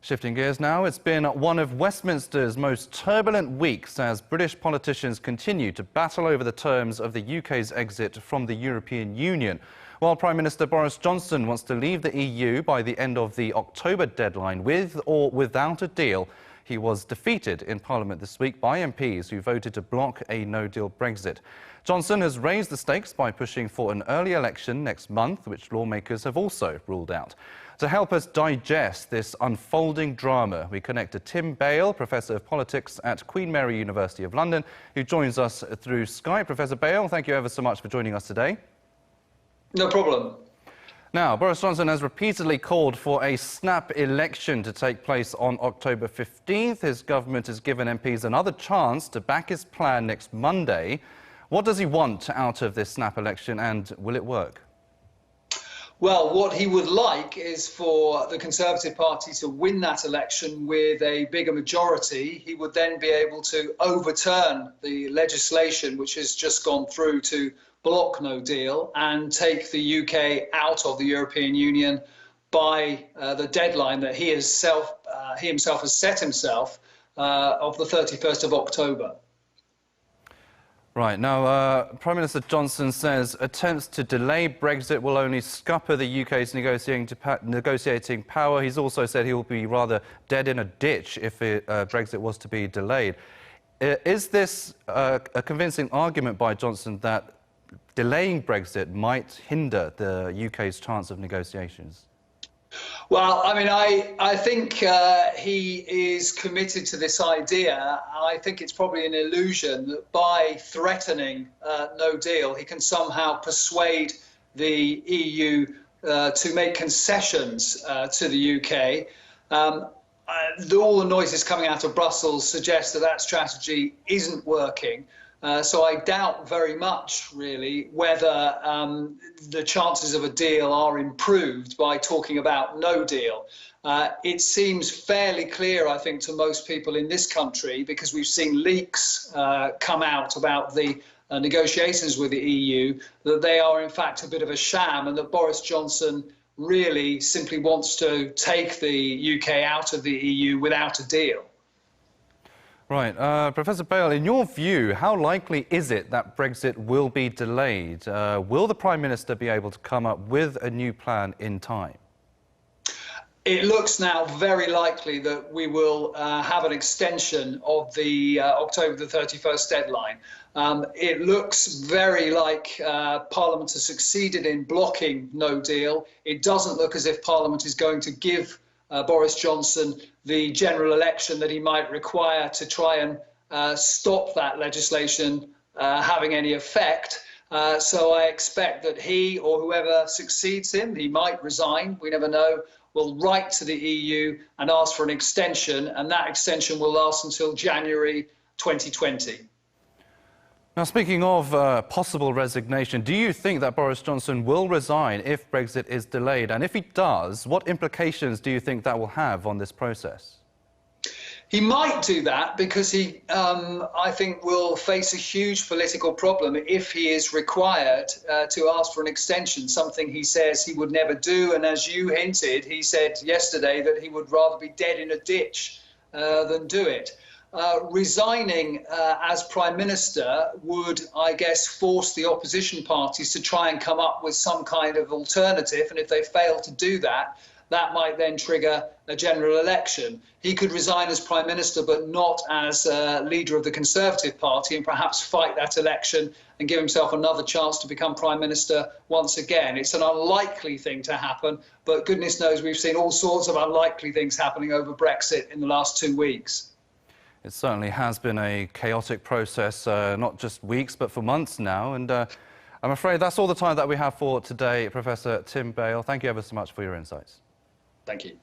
Shifting gears now, it's been one of Westminster's most turbulent weeks as British politicians continue to battle over the terms of the UK's exit from the European Union. While Prime Minister Boris Johnson wants to leave the EU by the end of the October deadline with or without a deal, he was defeated in Parliament this week by MPs who voted to block a no-deal Brexit. Johnson has raised the stakes by pushing for an early election next month, which lawmakers have also ruled out. To help us digest this unfolding drama, we connect to Tim Bale, Professor of Politics at Queen Mary University of London, who joins us through Skype. Professor Bale, thank you ever so much for joining us today. No problem. Now, Boris Johnson has repeatedly called for a snap election to take place on October 15th. His government has given MPs another chance to back his plan next Monday. What does he want out of this snap election, and will it work? Well, what he would like is for the Conservative Party to win that election with a bigger majority. He would then be able to overturn the legislation which has just gone through to block no deal and take the UK out of the European Union by the deadline that he himself has set himself of the 31st of October. Right. Now, Prime Minister Johnson says attempts to delay Brexit will only scupper the UK's negotiating power. He's also said he will be rather dead in a ditch if Brexit was to be delayed. Is this a convincing argument by Johnson that delaying Brexit might hinder the UK's chance of negotiations? Well, I mean, I think he is committed to this idea. I think it's probably an illusion that by threatening no deal, he can somehow persuade the EU to make concessions to the UK. All the noises coming out of Brussels suggest that that strategy isn't working. So I doubt very much, really, whether the chances of a deal are improved by talking about no deal. It seems fairly clear, I think, to most people in this country, because we've seen leaks come out about the negotiations with the EU, that they are in fact a bit of a sham, and that Boris Johnson really simply wants to take the UK out of the EU without a deal. Right. Professor Bale, in your view, how likely is it that Brexit will be delayed? Will the Prime Minister be able to come up with a new plan in time? It looks now very likely that we will have an extension of the October the 31st deadline. It looks very like Parliament has succeeded in blocking no deal. It doesn't look as if Parliament is going to give Boris Johnson the general election that he might require to try and stop that legislation having any effect. So I expect that he or whoever succeeds him, he might resign, we never know, will write to the EU and ask for an extension, and that extension will last until January 2020. Now, speaking of possible resignation, do you think that Boris Johnson will resign if Brexit is delayed? And if he does, what implications do you think that will have on this process? He might do that because he, I think, will face a huge political problem if he is required to ask for an extension, something he says he would never do. And as you hinted, he said yesterday that he would rather be dead in a ditch than do it. Resigning as Prime Minister would, I guess, force the opposition parties to try and come up with some kind of alternative. And if they fail to do that, that might then trigger a general election. He could resign as Prime Minister, but not as leader of the Conservative Party, and perhaps fight that election and give himself another chance to become Prime Minister once again. It's an unlikely thing to happen, but goodness knows we've seen all sorts of unlikely things happening over Brexit in the last 2 weeks. It certainly has been a chaotic process, not just weeks, but for months now. And I'm afraid that's all the time that we have for today. Professor Tim Bale, thank you ever so much for your insights. Thank you.